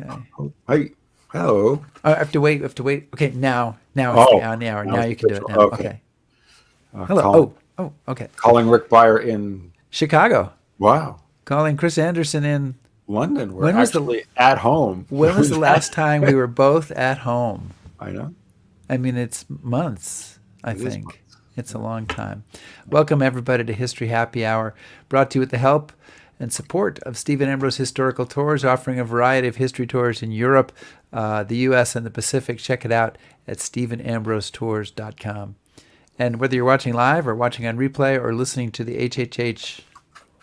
Okay. Hi. Hello. I have to wait. Okay, now it's Oh, the on the hour. now Now it's you can do it official. now. Okay. Okay. Hello. Calling, Okay. calling Rick Byer in, Chicago. wow, Calling Chris Anderson in. London. We're When was the actually at home. when was the last time we were both at home? I know. I mean, it's months, I It is think. months. It's a long time. Welcome, everybody, to History Happy Hour, brought to you with the help and support of Stephen Ambrose Historical Tours, offering a variety of history tours in Europe, the U.S., and the Pacific. Check it out at StephenAmbroseTours.com. And whether you're watching live or watching on replay or listening to the HHH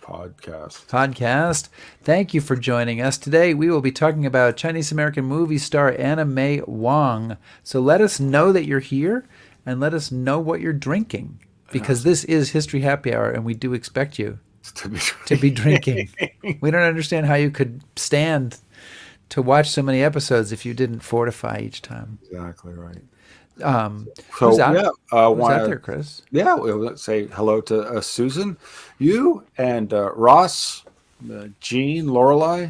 podcast, thank you for joining us. Today we will be talking about Chinese-American movie star Anna May Wong. So let us know that you're here and let us know what you're drinking, because this is History Happy Hour and we do expect you to be drinking. We don't understand how you could stand to watch so many episodes if you didn't fortify each time. Exactly right. Who's out wanna, there, Chris? Yeah, we'll say hello to Susan, you, and Ross, Jean, Lorelei.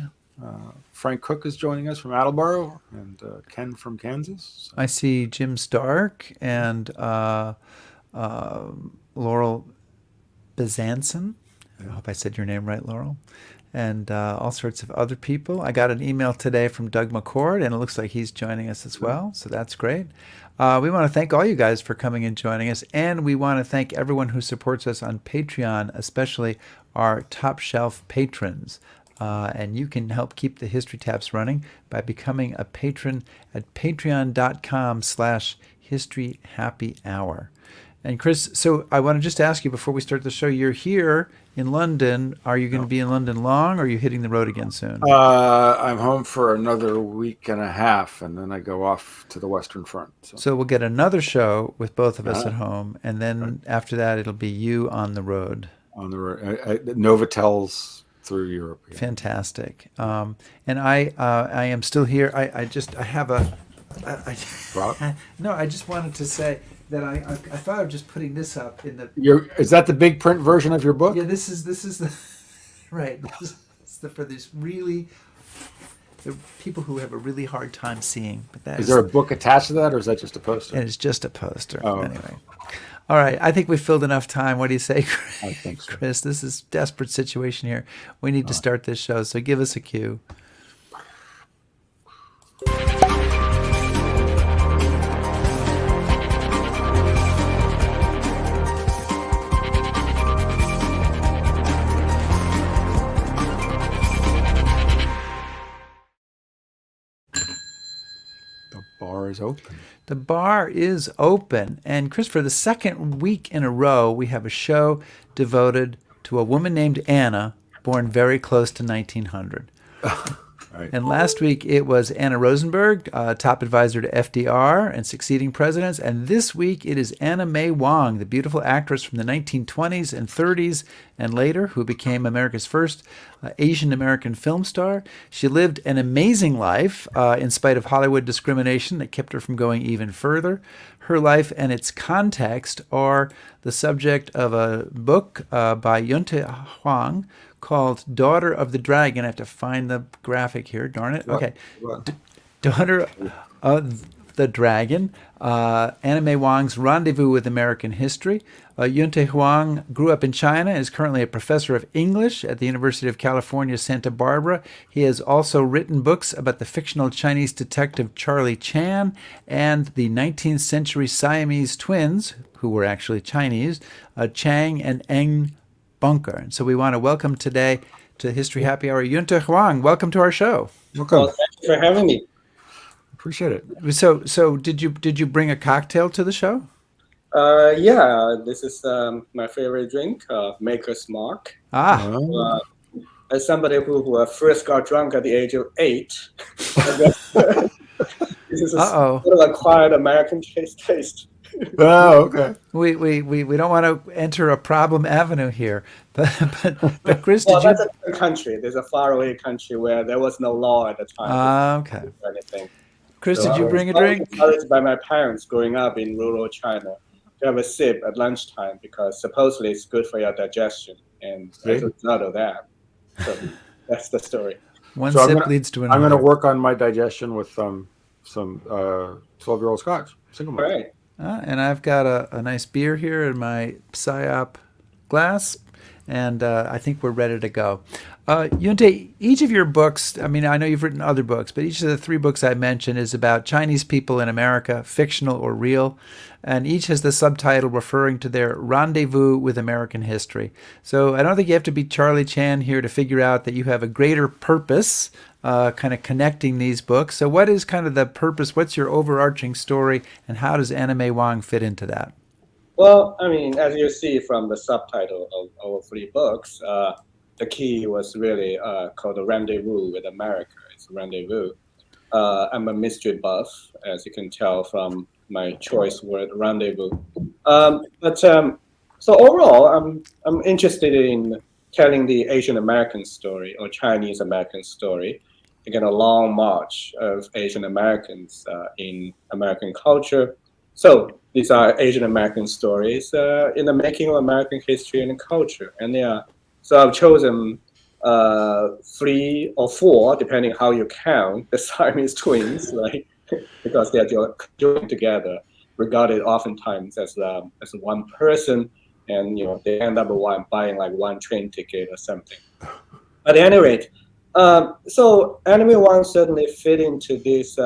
Frank Cook is joining us from Attleboro, and Ken from Kansas. So. I see Jim Stark and Laurel Bezanson. I hope I said your name right, Laurel. And all sorts of other people. I got an email today from Doug McCord, and it looks like he's joining us as well, so that's great. We want to thank all you guys for coming and joining us, and we want to thank everyone who supports us on Patreon, especially our top shelf patrons. And you can help keep the History Taps running by becoming a patron at patreon.com/historyhappyhour. And Chris, so I want to just ask you before we start the show, you're here in London. Are you going to be in London long, or are you hitting the road again soon? I'm home for another week and a half, and then I go off to the Western Front. So we'll get another show with both of us at home, and then after that, it'll be you on the road. On the road, Novatel's through Europe. Yeah. Fantastic. And I am still here. I have a. No, I just wanted to say that I thought of just putting this up in the. Is that the big print version of your book? Yeah, this is the right. This is for these really the people who have a really hard time seeing. But that is there a book attached to that, or is that just a poster? It's just a poster. Oh, anyway. All right, I think we filled enough time. What do you say, Chris? I think so. Chris, this is a desperate situation here. We need to start this show, so give us a cue. The bar is open. The bar is open. And Chris, for the second week in a row, we have a show devoted to a woman named Anna, born very close to 1900. Right. And last week it was Anna Rosenberg, top advisor to FDR and succeeding presidents. And this week it is Anna May Wong, the beautiful actress from the 1920s and 30s and later, who became America's first Asian American film star. She lived an amazing life in spite of Hollywood discrimination that kept her from going even further. Her life and its context are the subject of a book by Yunte Huang called Daughter of the Dragon. I have to find the graphic here, darn it. Okay. Daughter of the Dragon, Anna May Wong's Rendezvous with American History. Yunte Huang grew up in China and is currently a professor of English at the University of California, Santa Barbara. He has also written books about the fictional Chinese detective Charlie Chan and the 19th century Siamese twins, who were actually Chinese, Chang and Eng Bunker. And so we want to welcome today to History Happy Hour Yunte Huang. Welcome to our show. Welcome. Well, thank you for having me. Appreciate it. So did you bring a cocktail to the show? Yeah, this is my favorite drink, Maker's Mark. As somebody who first got drunk at the age of 8, this is a sort of acquired American taste. Oh, okay. We don't want to enter a problem avenue here, but Chris, well, that's a different country. There's a faraway country where there was no law at the time. Okay. Or anything. Chris, did you bring a drink? I was encouraged by my parents growing up in rural China to have a sip at lunchtime because supposedly it's good for your digestion, and as a result of that, so that's the story. One So sip leads to I'm another. gonna work on my digestion with some 12-year-old Scotch, single malt. Right. And I've got a nice beer here in my PSYOP glass, and I think we're ready to go. Yunte, each of your books, I mean, I know you've written other books, but each of the three books I mentioned is about Chinese people in America, fictional or real, and each has the subtitle referring to their rendezvous with American history. So I don't think you have to be Charlie Chan here to figure out that you have a greater purpose kind of connecting these books. So what is kind of the purpose? What's your overarching story, and how does Anna May Wong fit into that? Well, I mean, as you see from the subtitle of our three books, the key was really called the Rendezvous with America. It's a rendezvous. I'm a mystery buff, as you can tell from my choice word, rendezvous. So overall, I'm interested in telling the Asian American story or Chinese American story. Again, a long march of Asian Americans in American culture. So these are Asian American stories in the making of American history and culture. And so I've chosen 3 or 4, depending how you count, the Siamese twins, right? Because they're joined together, regarded oftentimes as one person, and they end up buying like one train ticket or something. But at any rate, so Anna May Wong certainly fit into this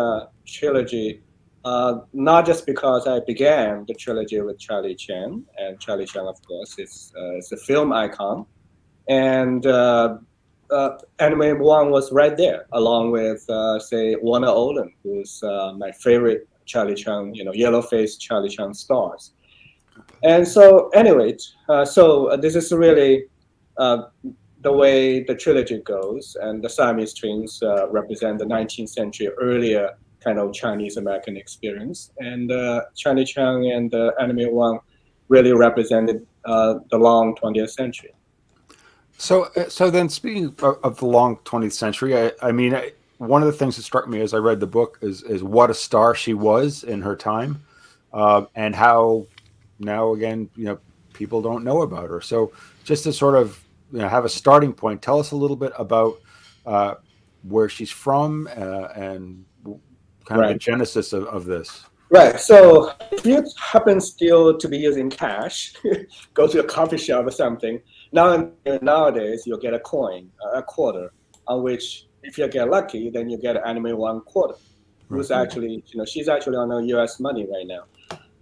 trilogy. Not just because I began the trilogy with Charlie Chan, and Charlie Chan, of course, is a film icon, and Anna May Wong was right there, along with, say, Warner Olin, who's my favorite Charlie Chan, yellow-faced Charlie Chan stars. And so, anyway, so this is really the way the trilogy goes, and the Siamese twins represent the 19th century earlier kind of Chinese American experience, and Charlie Chan and Anna May Wong really represented the long 20th century. So then, speaking of the long 20th century, I mean, one of the things that struck me as I read the book is what a star she was in her time, and how now again, people don't know about her. So just to sort of have a starting point, tell us a little bit about where she's from and kind of the genesis of this. Right. So if you happen still to be using cash, go to a coffee shop or something. Nowadays, you'll get a coin, a quarter, on which, if you get lucky, then you get an Anna May Wong quarter, who's actually, she's actually on the U.S. money right now.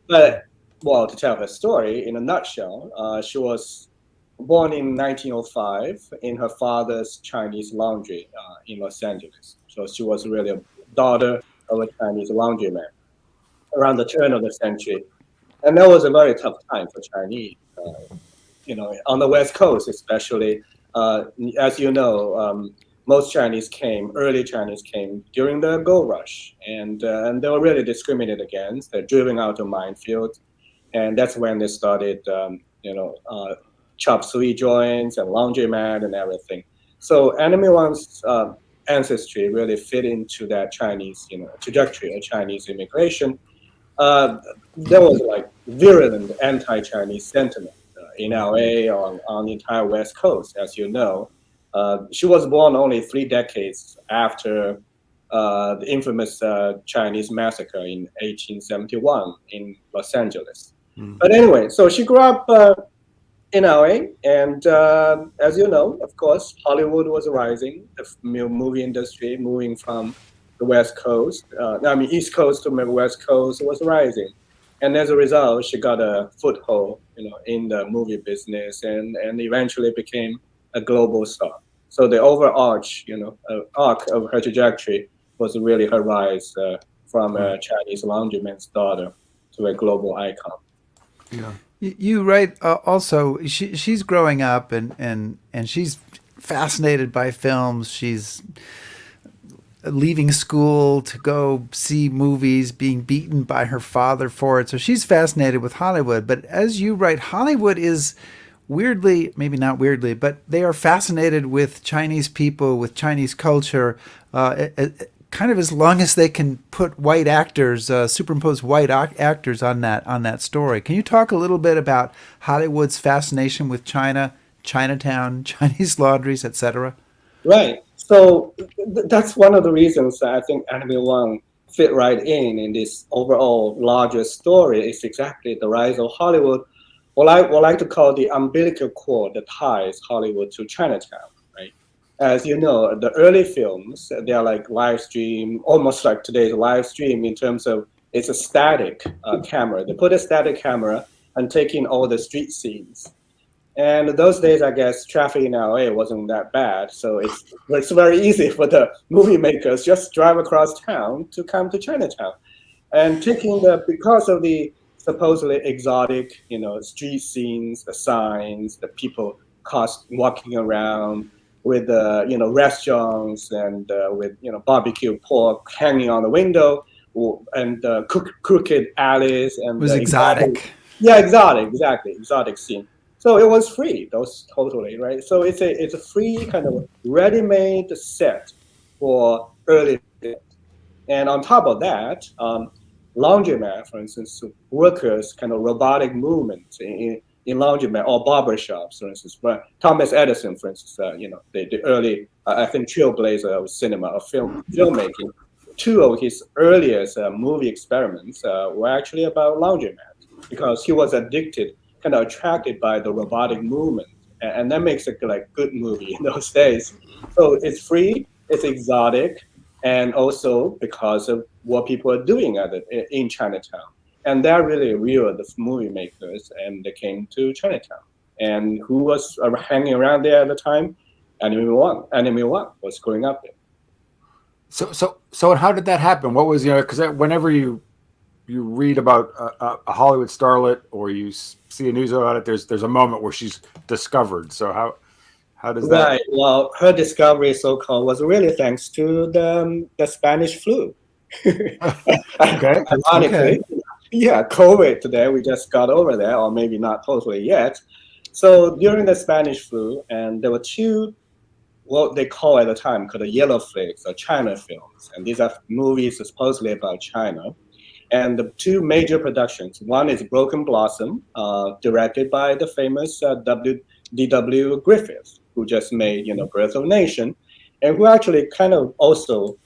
But, well, to tell her story in a nutshell, she was born in 1905 in her father's Chinese laundry in Los Angeles. So she was really a daughter of a Chinese laundryman around the turn of the century. And that was a very tough time for Chinese, on the West Coast especially. As you know, most early Chinese came during the gold rush, and they were really discriminated against. They're driven out of minefields, and that's when they started, chop suey joints and laundromat and everything. So Anna May Wong's ancestry really fit into that Chinese, trajectory of Chinese immigration. There was like virulent anti-Chinese sentiment in LA on the entire West Coast, as you know. She was born only 3 decades after the infamous Chinese massacre in 1871 in Los Angeles. But anyway, so she grew up in LA, and as you know, of course, Hollywood was rising, the movie industry moving from the West Coast, East Coast to West Coast was rising. And as a result, she got a foothold, in the movie business and eventually became a global star. So the overarch, arc of her trajectory was really her rise from a Chinese laundryman's daughter to a global icon. Yeah. You write also, she's growing up and she's fascinated by films. She's leaving school to go see movies, being beaten by her father for it. So she's fascinated with Hollywood. But as you write, Hollywood is weirdly, maybe not weirdly, but they are fascinated with Chinese people, with Chinese culture, kind of as long as they can put white actors, superimpose white actors on that story. Can you talk a little bit about Hollywood's fascination with China, Chinatown, Chinese laundries, etc.? Right. So that's one of the reasons that I think Anna May Wong fit right in this overall larger story. Is exactly the rise of Hollywood. What I would like to call the umbilical cord that ties Hollywood to Chinatown, right? As you know, the early films, they are like live stream, almost like today's live stream in terms of it's a static camera. They put a static camera and take in all the street scenes. And those days, I guess traffic in LA wasn't that bad, so it's very easy for the movie makers just drive across town to come to Chinatown, and taking because of the supposedly exotic, street scenes, the signs, the people walking around with restaurants and with barbecue pork hanging on the window, and crooked alleys and it was exotic. Yeah, exotic, exactly, exotic scene. So it was free. Those totally right. So it's a free kind of ready-made set for early. And on top of that, laundromat, for instance, workers kind of robotic movement in laundromat or barbershops, for instance. But Thomas Edison, for instance, the early, I think, trailblazer of cinema, of filmmaking. Two of his earliest movie experiments were actually about laundromat because he was addicted, kind of attracted by the robotic movement, and that makes it like good movie in those days. So it's free, it's exotic, and also because of what people are doing in Chinatown, and that really reeled the movie makers, and they came to Chinatown. And who was hanging around there at the time? Anna May Wong. Anna May Wong was growing up there. So how did that happen? What was because whenever you read about a Hollywood starlet or you see a news about it, there's a moment where she's discovered. So how does that? Right. Well, her discovery, so-called, was really thanks to the Spanish flu. Okay. Ironically, yeah, COVID today, we just got over there, or maybe not totally yet. So during the Spanish flu, and there were two, what they call at the time, called the yellow flicks or China films. And these are movies supposedly about China. And the two major productions, one is Broken Blossom, directed by the famous D.W. Griffith, who just made, Birth of a Nation, and who actually kind of also,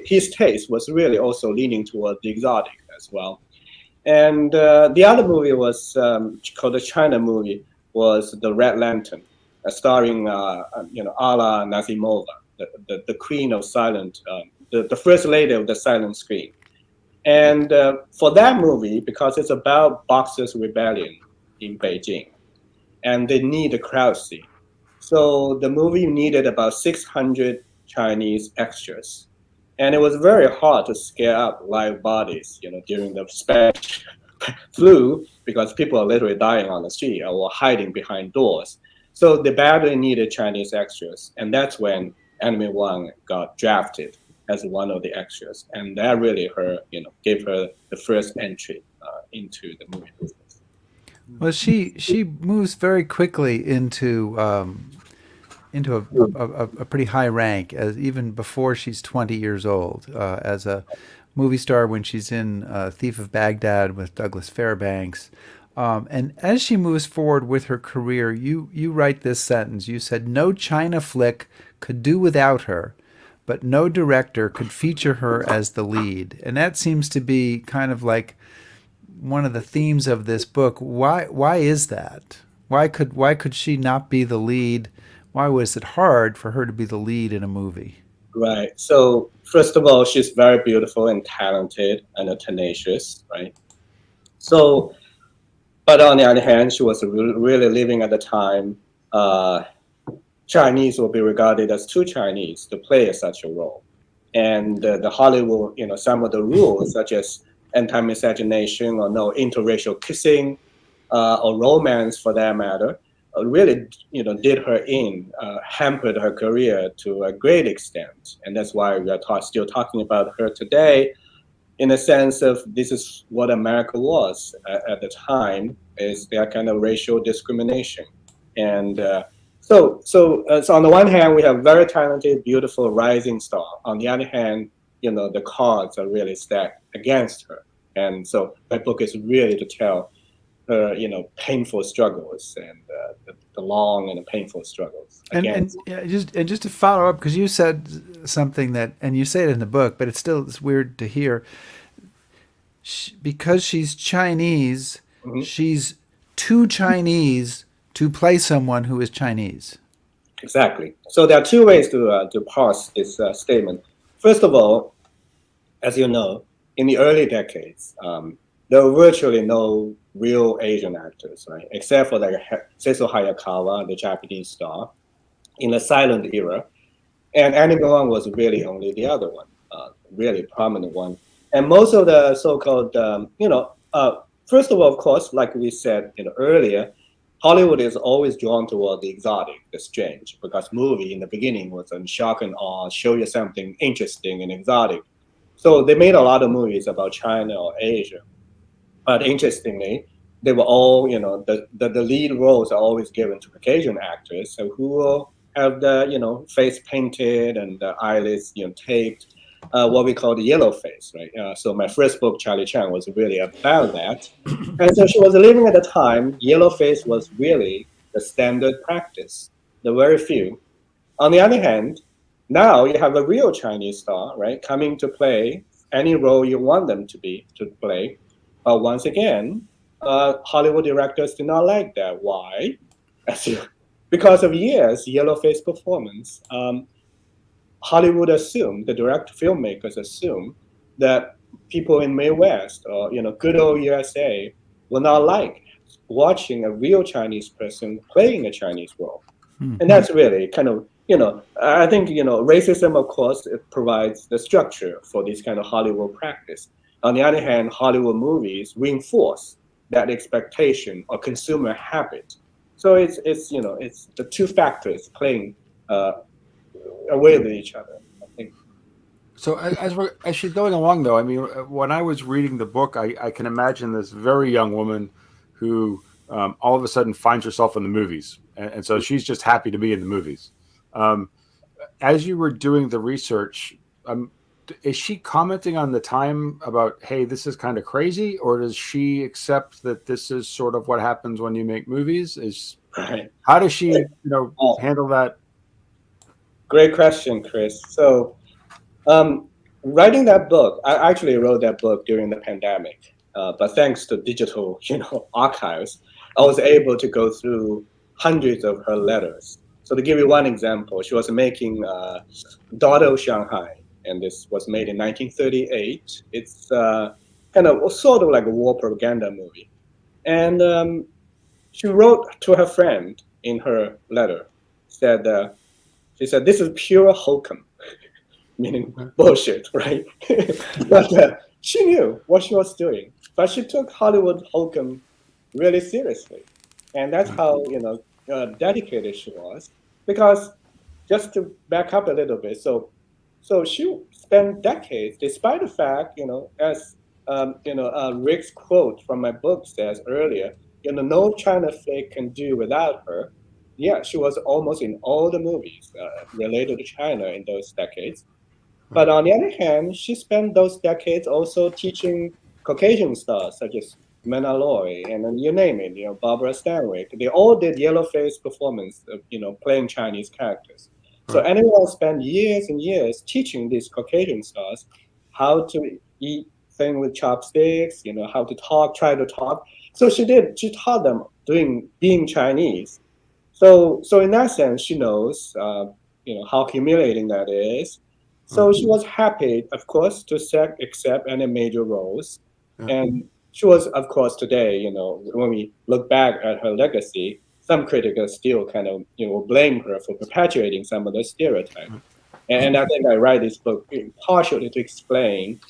his taste was really also leaning toward the exotic as well. And the other movie was called the China movie, was The Red Lantern, starring, Alla Nazimova, the queen of silent, the first lady of the silent screen. And for that movie, because it's about Boxers' rebellion in Beijing, and they need a crowd scene. So the movie needed about 600 Chinese extras. And it was very hard to scare up live bodies, during the Spanish flu, because people are literally dying on the street or hiding behind doors. So they badly needed Chinese extras. And that's when Anna May Wong got drafted as one of the extras, and that really gave her the first entry into the movie business. Well, she moves very quickly into a pretty high rank, as even before she's 20 years old, as a movie star when she's in Thief of Baghdad with Douglas Fairbanks. And as she moves forward with her career, you write this sentence. You said, "No China flick could do without her, but no director could feature her as the lead." And that seems to be kind of like one of the themes of this book. Why is that? Why could she not be the lead? Why was it hard for her to be the lead in a movie? Right. So first of all, she's very beautiful and talented and tenacious, right? So, but on the other hand, she was really living at the time. Chinese will be regarded as too Chinese to play such a role. And the Hollywood, some of the rules, such as anti-miscegenation or no interracial kissing or romance for that matter, really, did her in, hampered her career to a great extent. And that's why we are still talking about her today, in the sense of this is what America was at the time, is that kind of racial discrimination. And so on the one hand, we have very talented, beautiful, rising star. On the other hand, the cards are really stacked against her. And so my book is really to tell her, painful struggles and the long and painful struggles against. And just to follow up, because you said something that, and you say it in the book, but it's weird to hear. Because she's Chinese, Mhm. she's too Chinese to play someone who is Chinese. Exactly. So there are two ways to parse this statement. First of all, as you know, in the early decades, there were virtually no real Asian actors, right? Except for like Seiso Hayakawa, the Japanese star, in the silent era. And Anna May Wong was really only the other one, really prominent one. And most of the so-called, first of all, of course, like we said earlier, Hollywood is always drawn toward the exotic, the strange, because movie in the beginning was a shock and awe, show you something interesting and exotic. So they made a lot of movies about China or Asia. But interestingly, they were all, the lead roles are always given to Caucasian actors, so who will have the, face painted and the eyelids, taped, what we call the yellow face, right? So my first book, Charlie Chan, was really about that. And so she was living at the time, yellow face was really the standard practice, the very few. On the other hand, now you have a real Chinese star, right, coming to play any role you want them to play. But once again, Hollywood directors do not like that. Why? Because of years yellow face performance. Hollywood assumed, the direct filmmakers assume that people in Midwest or good old USA will not like watching a real Chinese person playing a Chinese role. And that's really kind of, I think, racism, of course, it provides the structure for this kind of Hollywood practice. On the other hand, Hollywood movies reinforce that expectation or consumer habit. So it's the two factors playing away with each other, I think. So as she's going along, though, I mean, when I was reading the book, I can imagine this very young woman who all of a sudden finds herself in the movies, and so she's just happy to be in the movies. Um, as you were doing the research, is she commenting on the time about, hey, this is kind of crazy, or does she accept that this is sort of what happens when you make movies? Right. How does she, handle that? Great question, Chris. So, writing that book, I actually wrote that book during the pandemic. But thanks to digital, archives, I was able to go through hundreds of her letters. So to give you one example, she was making Daughter of Shanghai, and this was made in 1938. It's kind of sort of like a war propaganda movie. And she wrote to her friend in her letter, said, she said, this is pure hokum, meaning bullshit, right? But she knew what she was doing. But she took Hollywood hokum really seriously. And that's how, dedicated she was. Because just to back up a little bit, so she spent decades, despite the fact, as Rick's quote from my book says earlier, no China flick can do without her. Yeah, she was almost in all the movies related to China in those decades. But on the other hand, she spent those decades also teaching Caucasian stars such as Mena Loy and then you name it, Barbara Stanwyck. They all did yellow face performance, playing Chinese characters. So anyone spent years and years teaching these Caucasian stars how to eat thing with chopsticks, how to talk, try to talk. So she taught them being Chinese. So in that sense, she knows, how humiliating that is. So she was happy, of course, to accept any major roles. And she was, of course, today, when we look back at her legacy, some critics still kind of, blame her for perpetuating some of the stereotypes. And I think I write this book partially to explain,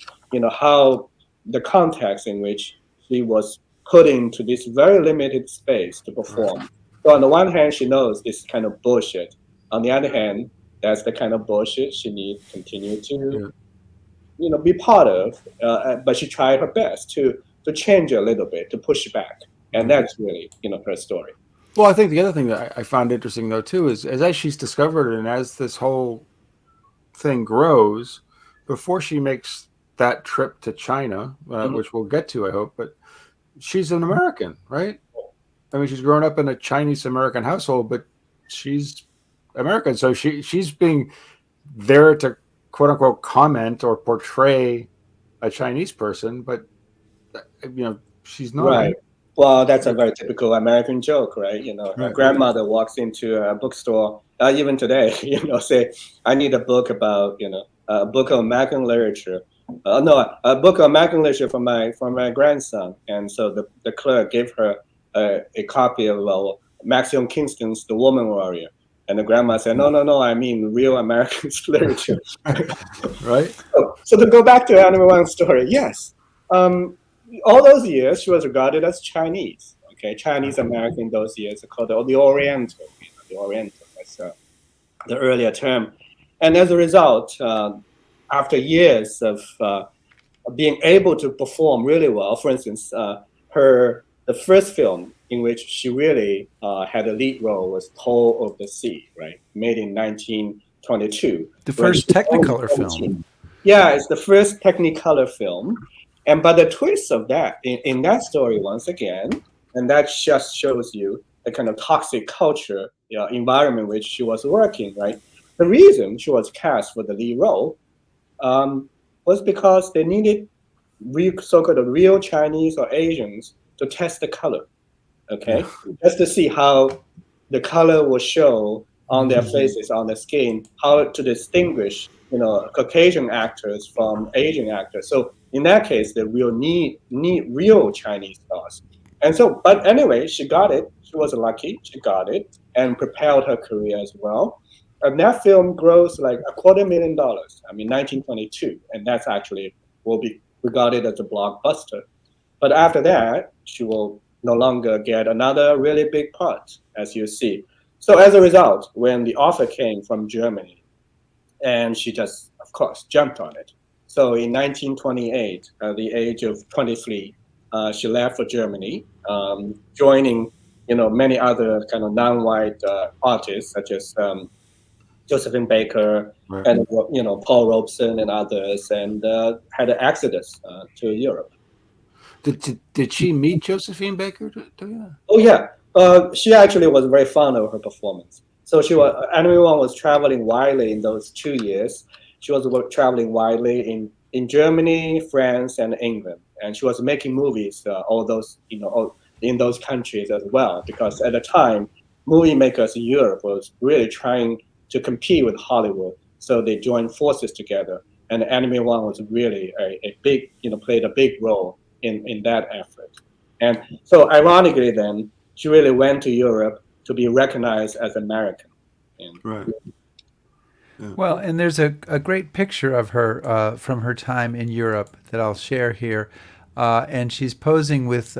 how the context in which she was put into this very limited space to perform. So on the one hand, she knows this kind of bullshit. On the other hand, that's the kind of bullshit she needs to continue to, be part of. But she tried her best to change a little bit, to push back, and that's really, her story. Well, I think the other thing that I found interesting, though, too, is as she's discovered it and as this whole thing grows, before she makes that trip to China, which we'll get to, I hope, but she's an American, right? I mean, she's grown up in a Chinese American household, but she's American, so she's being there to quote unquote comment or portray a Chinese person, but she's not. Right. Well, that's a very typical American joke, right? A Right. grandmother walks into a bookstore, even today, say, I need a book about, a book of American literature. No, a book of American literature for my grandson. And so the clerk gave her a copy of Maxim Kingston's The Woman Warrior. And the grandma said, no, I mean real American literature. Right. So to go back to Anna May Wong's story, yes. All those years, she was regarded as Chinese. Okay, Chinese American. Those years are called the Oriental. The Oriental. That's the earlier term. And as a result, after years of being able to perform really well, for instance, the first film in which she really had a lead role was Toll of the Sea, right? Made in 1922. The first Technicolor film. Yeah, it's the first Technicolor film. But the twist of that, in that story, once again, and that just shows you the kind of toxic culture environment which she was working, right? The reason she was cast for the lead role was because they needed so-called real Chinese or Asians to test the color, okay? Just to see how the color will show on their faces, on the skin, how to distinguish, Caucasian actors from Asian actors. So in that case, they will need real Chinese stars. And so, but anyway, she got it. She was lucky. She got it and propelled her career as well. And that film grossed like $250,000. I mean, 1922, and that's actually will be regarded as a blockbuster. But after that, she will no longer get another really big part, as you see. So as a result, when the offer came from Germany, and she just, of course, jumped on it. So in 1928, at the age of 23, she left for Germany, joining, many other kind of non-white artists such as Josephine Baker, right, and Paul Robeson and others, and had an exodus to Europe. Did she meet Josephine Baker? Oh yeah, she actually was very fond of her performance. So Anna May Wong was traveling widely in those 2 years. She was traveling widely in Germany, France, and England, and she was making movies all those in those countries as well. Because at the time, movie makers in Europe was really trying to compete with Hollywood, so they joined forces together. And Anna May Wong was really a big, played a big role in that effort. And so, ironically, then she really went to Europe to be recognized as American. Right. Yeah. Well, and there's a great picture of her from her time in Europe that I'll share here, and she's posing with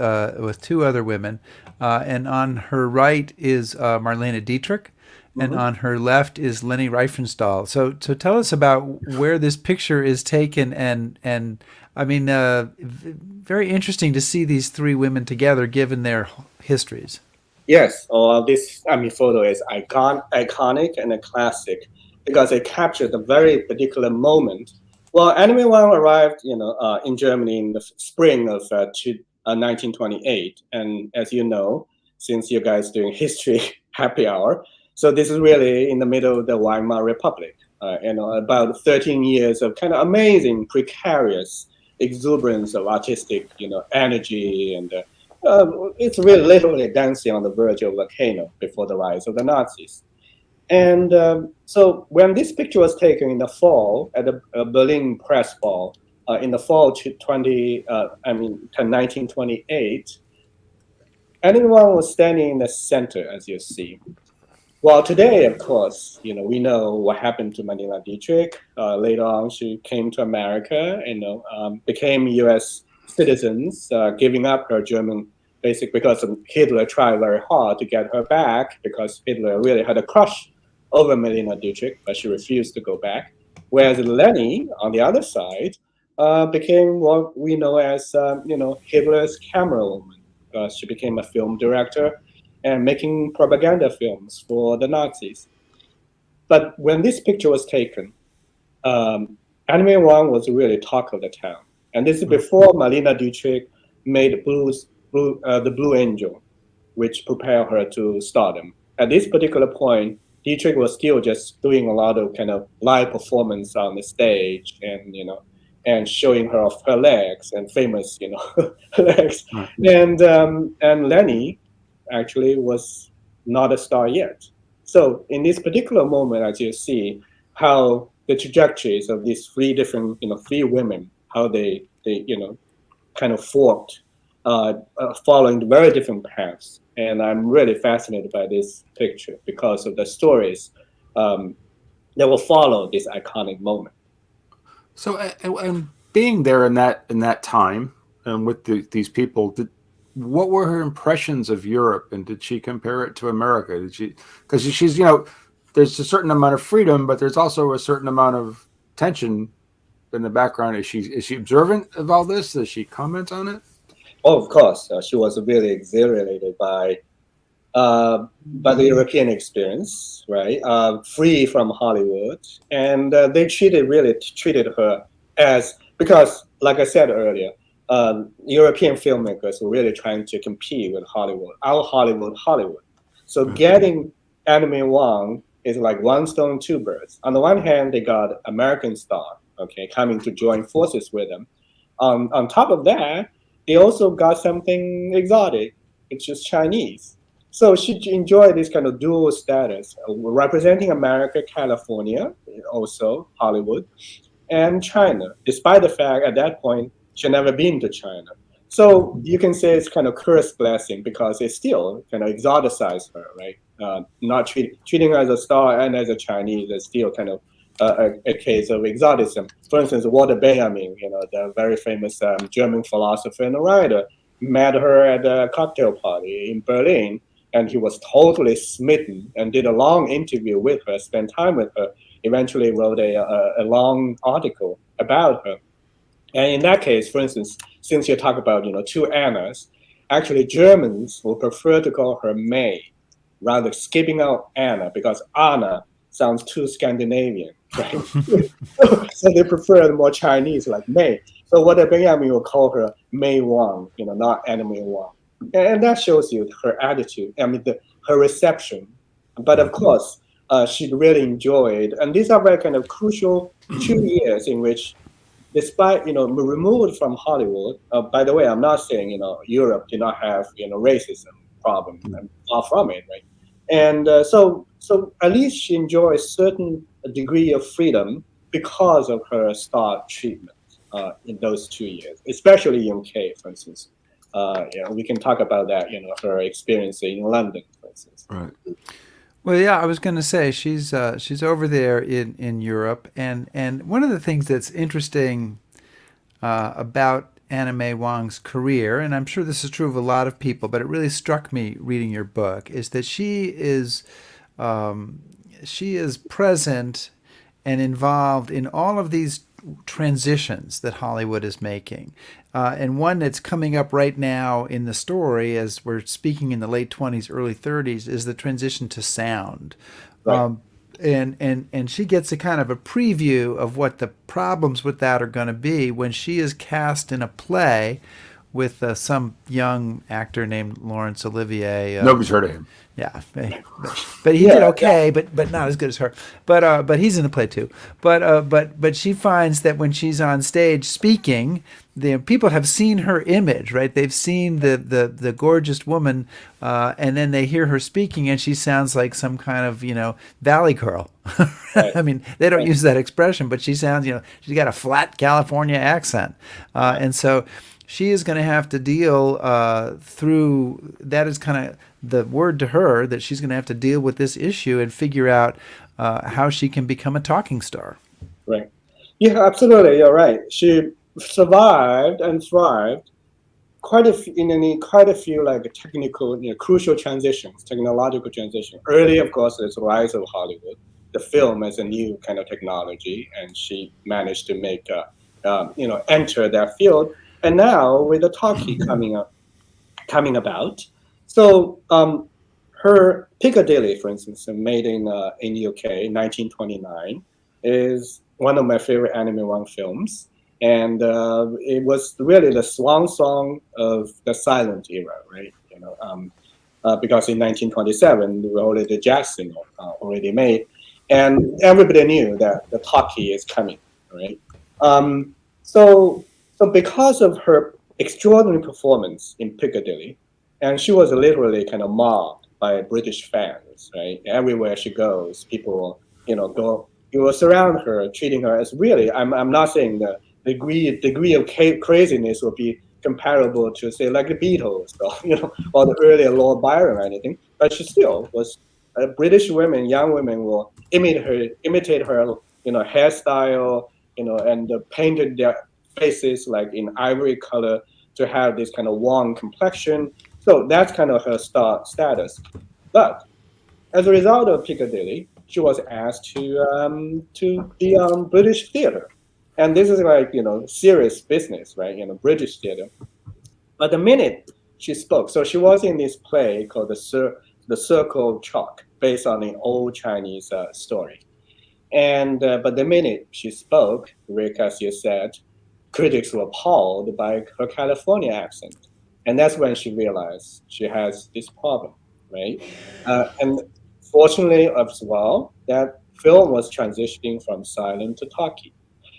two other women, and on her right is Marlene Dietrich, and on her left is Leni Riefenstahl. So tell us about where this picture is taken, and I mean, very interesting to see these three women together given their histories. Yes, this photo is iconic and a classic because it captured a very particular moment. Well, Anna May Wong arrived, in Germany in the spring of 1928, and as you know, since you guys doing history happy hour, so this is really in the middle of the Weimar Republic, about 13 years of kind of amazing, precarious exuberance of artistic, energy, and it's really literally dancing on the verge of a volcano before the rise of the Nazis. And so when this picture was taken in the fall at the Berlin Press Ball in the fall 1928, Anna May Wong was standing in the center, as you see. Well, today, of course, we know what happened to Marlene Dietrich. Later on, she came to America and became U.S. citizens, giving up her German basic because Hitler tried very hard to get her back because Hitler really had a crush over Marlene Dietrich, but she refused to go back. Whereas Leni, on the other side, became what we know as Hitler's camera woman. She became a film director and making propaganda films for the Nazis. But when this picture was taken, Anna May Wong was really talk of the town. And this is before Marlene Dietrich made blues the Blue Angel, which propelled her to stardom. At this particular point, Dietrich was still just doing a lot of kind of live performance on the stage, and showing her off her legs and famous, legs. Right. And Lenny actually was not a star yet. So in this particular moment, as you see, how the trajectories of these three women, how they kind of forked, following very different paths. And I'm really fascinated by this picture because of the stories that will follow this iconic moment. So, and being there in that time and with these people, what were her impressions of Europe, and did she compare it to America? Because she's, there's a certain amount of freedom, but there's also a certain amount of tension in the background. Is she observant of all this? Does she comment on it? Oh, of course, she was really exhilarated by the European experience, right? Free from Hollywood, and they treated her as, because, like I said earlier, European filmmakers were really trying to compete with Hollywood, our Hollywood. So getting Anna May Wong is like one stone, two birds. On the one hand, they got American star, coming to join forces with them. On top of that, they also got something exotic. It's just Chinese. So she enjoyed this kind of dual status, representing America, California, also Hollywood, and China, despite the fact at that point she had never been to China. So you can say it's kind of cursed blessing, because it still kind of exoticized her, right? Not treating her as a star and as a Chinese is still kind of a case of exoticism. For instance, Walter Benjamin, the very famous German philosopher and writer, met her at a cocktail party in Berlin, and he was totally smitten and did a long interview with her, spent time with her, eventually wrote a long article about her. And in that case, for instance, since you talk about, two Annas, actually Germans will prefer to call her May, rather skipping out Anna, because Anna sounds too Scandinavian, right? So they prefer the more Chinese, like May. So Walter Benjamin will call her May Wong, not Anna May Wong. And that shows you her attitude, her reception. But of course, she really enjoyed, and these are very kind of crucial 2 years in which, despite, removed from Hollywood, by the way, I'm not saying, Europe did not have, racism problem, and far from it, right? And so at least she enjoyed a certain degree of freedom because of her star treatment in those 2 years, especially Yunte, for instance. We can talk about that, her experience in London, for instance. Right. Well, yeah, I was going to say she's over there in Europe, and one of the things that's interesting about Anna May Wong's career, and I'm sure this is true of a lot of people, but it really struck me reading your book, is that she is present and involved in all of these transitions that Hollywood is making. And one that's coming up right now in the story, as we're speaking in the late 20s, early 30s, is the transition to sound. Right. And she gets a kind of a preview of what the problems with that are going to be when she is cast in a play with some young actor named Laurence Olivier. Nobody's heard of him. Yeah, but he did okay, but not as good as her. But he's in the play too. But she finds that when she's on stage speaking, the people have seen her image, right? They've seen the gorgeous woman, and then they hear her speaking, and she sounds like some kind of valley girl. Right. I mean, they don't use that expression, but she sounds she's got a flat California accent, and so she is going to have to deal through, that is kind of the word to her, that she's going to have to deal with this issue and figure out how she can become a talking star. Right. Yeah, absolutely. You're right. She survived and thrived in quite a few like technical, crucial transitions, technological transitions. Early, of course, there's the rise of Hollywood, the film as a new kind of technology, and she managed to make, enter that field. And now with the talkie coming about, so her Piccadilly, for instance, made in UK, 1929, is one of my favorite Anna May Wong films. And it was really the swan song of the silent era, right? Because in 1927, already the jazz signal already made, and everybody knew that the talkie is coming, right? So because of her extraordinary performance in Piccadilly, and she was literally kind of mobbed by British fans, right? Everywhere she goes, people, go, you will surround her, treating her as really. I'm not saying the degree of craziness will be comparable to say like the Beatles or or the earlier Lord Byron or anything, but she still was. British women, young women, will imitate her, hairstyle, and painted their faces like in ivory color to have this kind of warm complexion. So that's kind of her status. But as a result of Piccadilly, she was asked to the British theater, and this is like serious business, right? British theater. But the minute she spoke, so she was in this play called the Circle of Chalk, based on an old Chinese story. And but the minute she spoke, Rick, as you said, critics were appalled by her California accent, and that's when she realized she has this problem, right? And fortunately, as well, that film was transitioning from silent to talkie.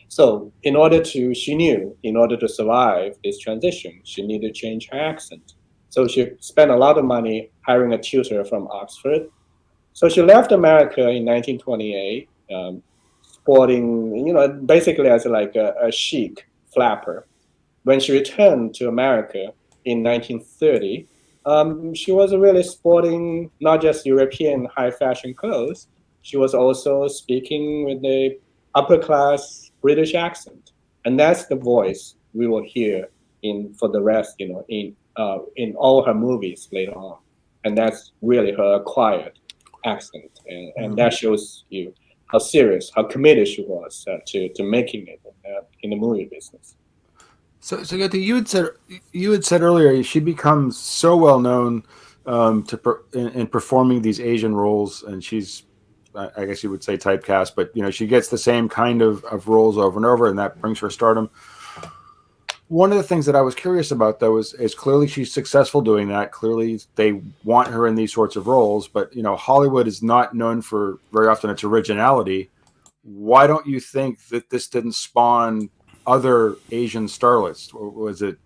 So she knew in order to survive this transition, she needed to change her accent. So she spent a lot of money hiring a tutor from Oxford. So she left America in 1928, sporting, basically as like a chic flapper. When she returned to America in 1930, she was really sporting not just European high fashion clothes. She was also speaking with the upper class British accent, and that's the voice we will hear in for the rest, in all her movies later on, and that's really her acquired accent, and that shows you how serious, how committed she was to making it in the movie business. So Yunte, you had said earlier she becomes so well known in performing these Asian roles, and she's, I guess you would say, typecast, but she gets the same kind of roles over and over, and that brings her stardom. One of the things that I was curious about, though, is clearly she's successful doing that. Clearly, they want her in these sorts of roles, but Hollywood is not known for very often its originality. Why don't you think that this didn't spawn other Asian starlets? Or was it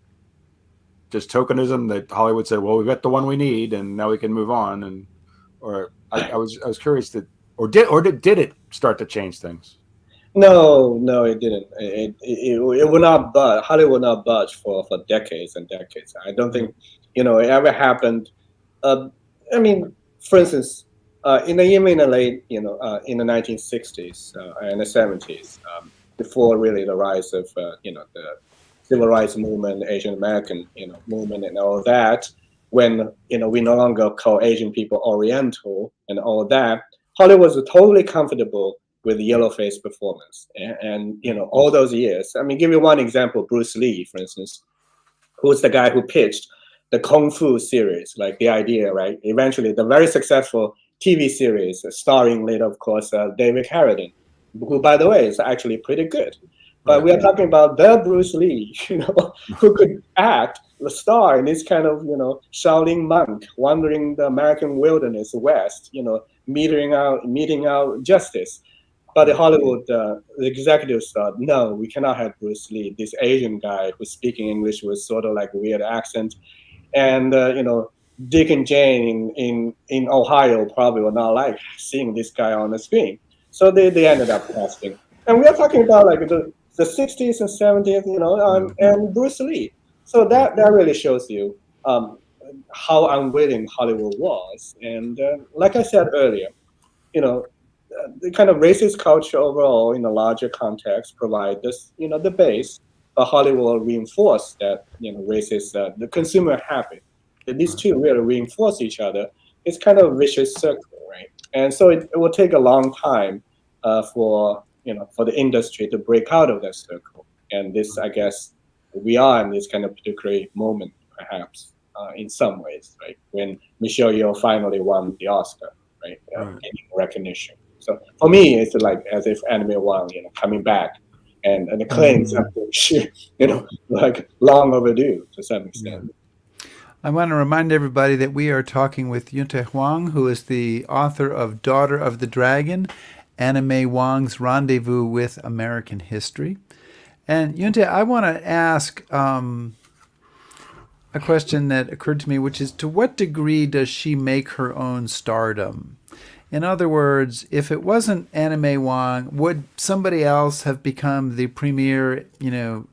just tokenism that Hollywood said, "Well, we've got the one we need, and now we can move on"? And I was curious that, or did it start to change things? No, it didn't. It would not budge. Hollywood would not budge for decades and decades. I don't think it ever happened. I mean, for instance, even in the late in the 1960s and the 70s, before really the rise of the civil rights movement, Asian American movement, and all that, when we no longer call Asian people Oriental and all that, Hollywood was totally comfortable with yellow face performance, and all those years. I mean, give you one example: Bruce Lee, for instance, who's the guy who pitched the Kung Fu series, like the idea, right? Eventually, the very successful TV series, starring later, of course, David Carradine, who, by the way, is actually pretty good. But we are talking about the Bruce Lee, who could act the star in this kind of, Shaolin monk wandering the American wilderness west, meting out justice. But the Hollywood the executives thought, no, we cannot have Bruce Lee, this Asian guy who's speaking English with sort of like a weird accent. And, Dick and Jane in Ohio probably will not like seeing this guy on the screen. So they ended up casting. And we are talking about like the 60s and 70s, and Bruce Lee. So that really shows you how unwilling Hollywood was. And like I said earlier, the kind of racist culture overall in a larger context provide this, the base, but Hollywood reinforce that, racist, the consumer habit. That these two really reinforce each other. It's kind of a vicious circle, right? And so it will take a long time for the industry to break out of that circle. And this, I guess, we are in this kind of particular moment, perhaps, in some ways, right? When Michelle Yeoh finally won the Oscar, right? Getting recognition. So for me, it's like as if Anna May Wong, coming back and claim something, like long overdue to some extent. I want to remind everybody that we are talking with Yunte Huang, who is the author of Daughter of the Dragon, Anna May Wong's Rendezvous with American History. And Yunte, I want to ask a question that occurred to me, which is, to what degree does she make her own stardom? In other words, if it wasn't Anna May Wong, would somebody else have become the premier,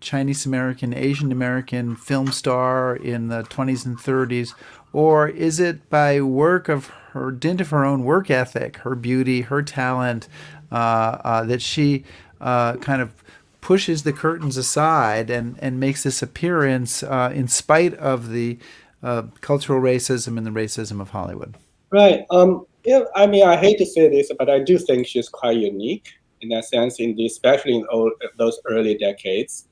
Chinese American, Asian American film star in the 20s and 30s? Or is it by dint of her own work ethic, her beauty, her talent, that she kind of pushes the curtains aside and makes this appearance in spite of the cultural racism and the racism of Hollywood? Right. Yeah, I mean, I hate to say this, but I do think she's quite unique in that sense, especially in those early decades,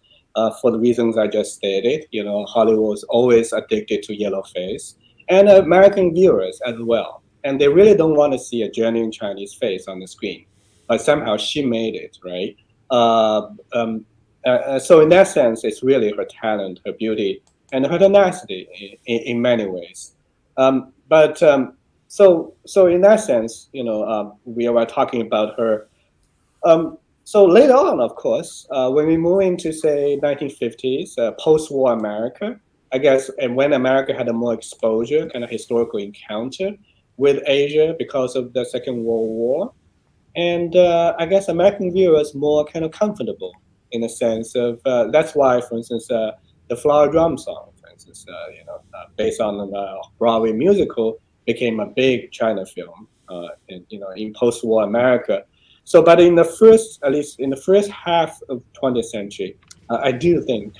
for the reasons I just stated. Hollywood was always addicted to yellow face, and American viewers as well. And they really don't want to see a genuine Chinese face on the screen, but somehow she made it, right? So in that sense, it's really her talent, her beauty, and her tenacity in many ways. So in that sense, we were talking about her. So later on, of course, when we move into, say, 1950s, post-war America, I guess, and when America had a more exposure, kind of historical encounter with Asia because of the Second World War, and I guess American viewers more kind of comfortable in the sense of, that's why, for instance, the Flower Drum Song, for instance, based on the Broadway musical, became a big China film, in post-war America. So, but at least in the first half of 20th century, I do think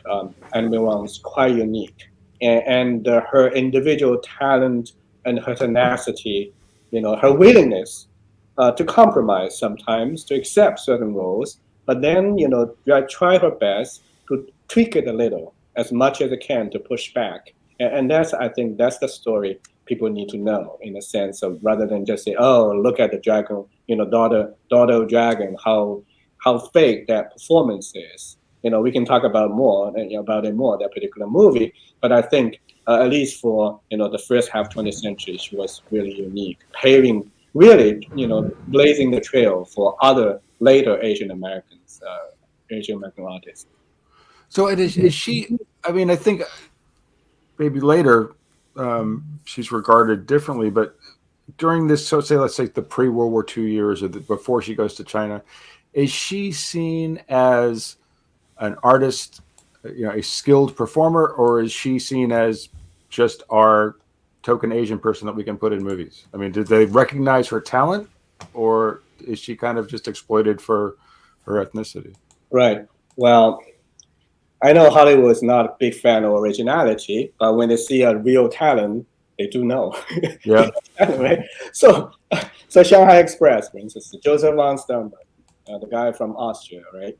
Anna May Wong is quite unique, and her individual talent and her tenacity, her willingness to compromise sometimes, to accept certain roles, but then try her best to tweak it a little, as much as it can, to push back, and I think that's the story people need to know, in a sense of, rather than just say, oh, look at the dragon, daughter of dragon, how fake that performance is. We can talk about that particular movie, but I think at least for the first half 20th century, she was really unique, really blazing the trail for other later Asian American artists. So is she? I mean, I think maybe later she's regarded differently, but during this, let's say the pre-World War II years, or before she goes to China, is she seen as an artist, a skilled performer, or is she seen as just our token Asian person that we can put in movies? I mean, did they recognize her talent, or is she kind of just exploited for her ethnicity? Right. Well, I know Hollywood is not a big fan of originality, but when they see a real talent, they do know. Yeah. Anyway, so Shanghai Express, for instance, Joseph von Sternberg, the guy from Austria, right,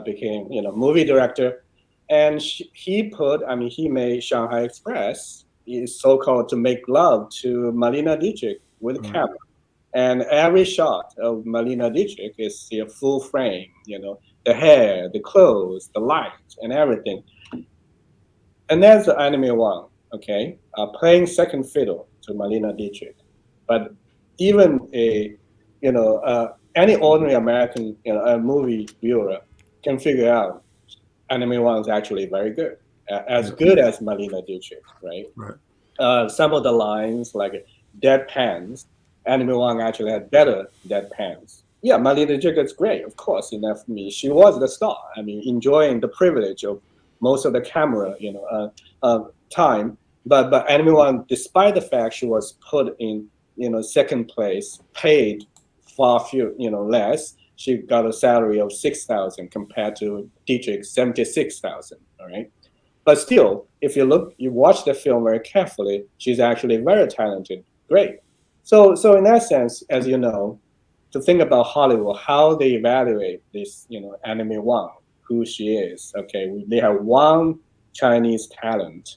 became movie director, and he made Shanghai Express, is so-called to make love to Marlene Dietrich with a camera, and every shot of Marlene Dietrich is a full frame, the hair, the clothes, the light, and everything. And there's Anna May Wong, okay, playing second fiddle to Marlene Dietrich. But even any ordinary American movie viewer can figure out Anna May Wong is actually very good, as good as Marlene Dietrich, right? Right. Some of the lines, like deadpans, Anna May Wong actually had better deadpans. Yeah, Marlene Dietrich is great, of course. For me, she was the star. I mean, enjoying the privilege of most of the camera, time. But Anna May Wong, despite the fact she was put in, second place, paid far few, less. She got a salary of $6,000 compared to Dietrich's $76,000. All right, but still, if you watch the film very carefully, she's actually very talented, great. So in that sense, as you know, to think about Hollywood, how they evaluate this, Anna May Wong, who she is. Okay, they have one Chinese talent.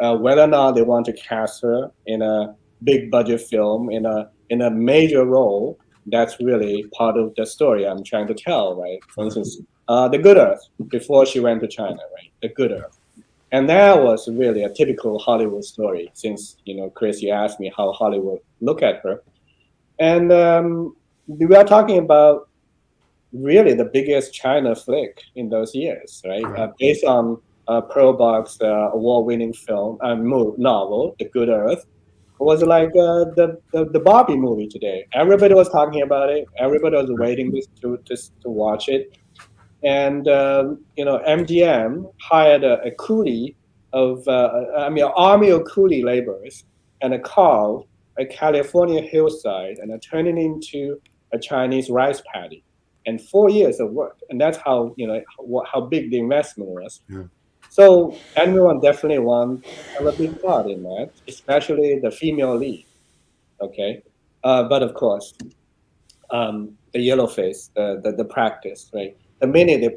Whether or not they want to cast her in a big budget film, in a major role, that's really part of the story I'm trying to tell, right? For instance, The Good Earth, before she went to China, right? The Good Earth. And that was really a typical Hollywood story, since, Chris, you asked me how Hollywood look at her. And we are talking about really the biggest China flick in those years, right? Based on Pearl Buck's award-winning film, novel, The Good Earth. It was like the Barbie movie today. Everybody was talking about it. Everybody was waiting to watch it. And MGM hired a coolie an army of coolie laborers, and carved a California hillside and turned it into a Chinese rice paddy. And 4 years of work, and that's how how big the investment was. Yeah. So everyone definitely want to have a big part in that, especially the female lead. Okay, but of course, the yellow face, the practice, right? The minute they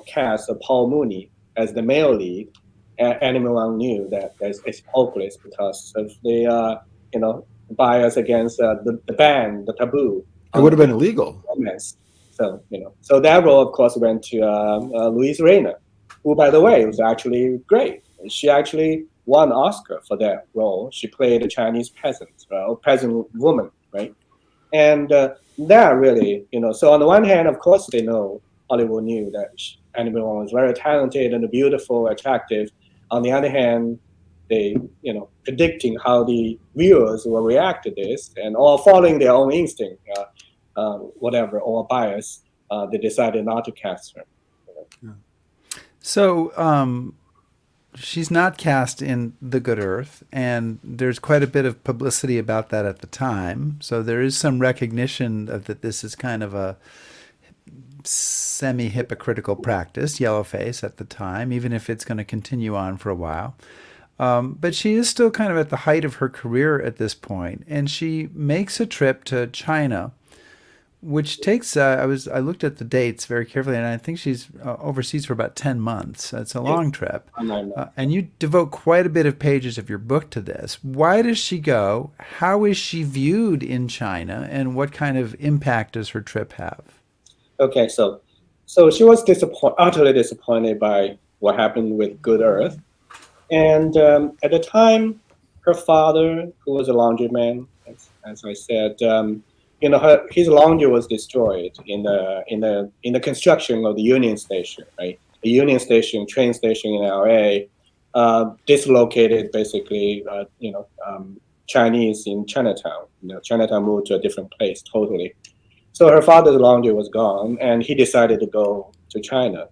cast Paul Mooney as the male lead, anyone knew that it's hopeless because of the bias against the ban, the taboo. It would have been illegal. Romance. So so that role, of course, went to Louise Rayner, who, by the way, was actually great. She actually won an Oscar for that role. She played a Chinese peasant, peasant woman, right? And that really, so on the one hand, of course, Hollywood knew that Anna May Wong was very talented and beautiful, attractive. On the other hand, they, predicting how the viewers will react to this, and all following their own instinct, whatever, or bias, they decided not to cast her. So she's not cast in The Good Earth, and there's quite a bit of publicity about that at the time. So there is some recognition that this is kind of a semi-hypocritical practice, yellowface, at the time, even if it's going to continue on for a while. But she is still kind of at the height of her career at this point, and she makes a trip to China, which takes, I looked at the dates very carefully, and I think she's overseas for about 10 months. It's a long trip. And you devote quite a bit of pages of your book to this. Why does she go? How is she viewed in China? And what kind of impact does her trip have? Okay, so she was utterly disappointed by what happened with Good Earth. And at the time, her father, who was a laundryman, as I said, his laundry was destroyed in the construction of the Union Station, right? The Union Station, train station in LA, dislocated basically, Chinese in Chinatown. Chinatown moved to a different place totally. So her father's laundry was gone, and he decided to go to China.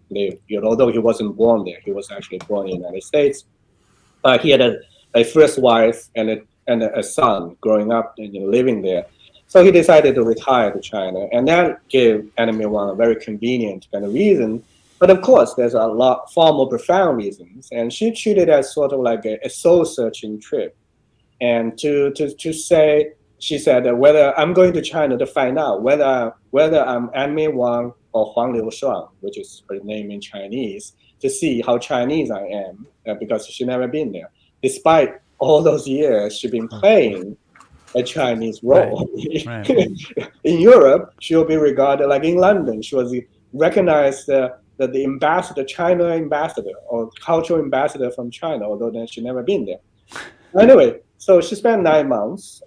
Although he wasn't born there, he was actually born in the United States. But he had a first wife and a son growing up and living there. So he decided to retire to China, and that gave Anna May Wong a very convenient kind of reason. But of course, there's far more profound reasons, and she treated it as sort of like a soul-searching trip. And to say, she said that whether I'm going to China to find out whether I'm Anna May Wong or Huang Liushuang, which is her name in Chinese, to see how Chinese I am, because she's never been there. Despite all those years, she's been playing a Chinese role. Right. In Europe, she'll be regarded, like in London, she was recognized that the ambassador, China ambassador, or cultural ambassador from China, although then she'd never been there. Anyway, so she spent 9 months,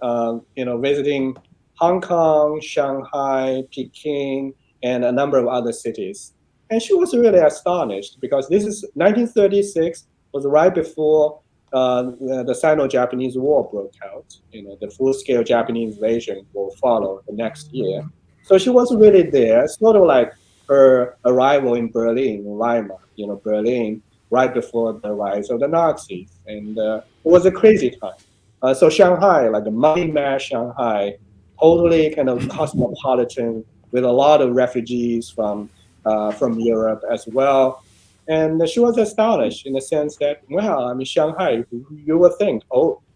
visiting Hong Kong, Shanghai, Peking, and a number of other cities. And she was really astonished because this is 1936, was right before the Sino-Japanese War broke out. The full-scale Japanese invasion will follow the next year. So she was really there, sort of like her arrival in Berlin, Weimar, Berlin, right before the rise of the Nazis. And it was a crazy time. So Shanghai, like the money mash Shanghai, totally kind of cosmopolitan, with a lot of refugees from Europe as well. And she was astonished in the sense that, Shanghai, you would think,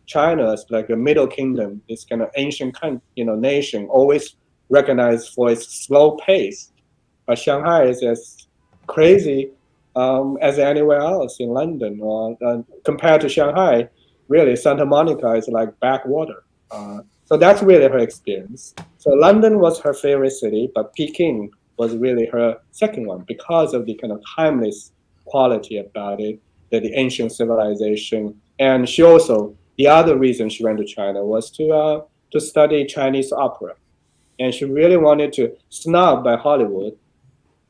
China is like a middle kingdom, this kind of ancient nation, always recognized for its slow pace. But Shanghai is as crazy as anywhere else in London. Or compared to Shanghai, really, Santa Monica is like backwater. So that's really her experience. So London was her favorite city, but Peking was really her second one because of the kind of timeless quality about it, the ancient civilization. And she also, the other reason she went to China was to study Chinese opera. And she really wanted to, snubbed by Hollywood,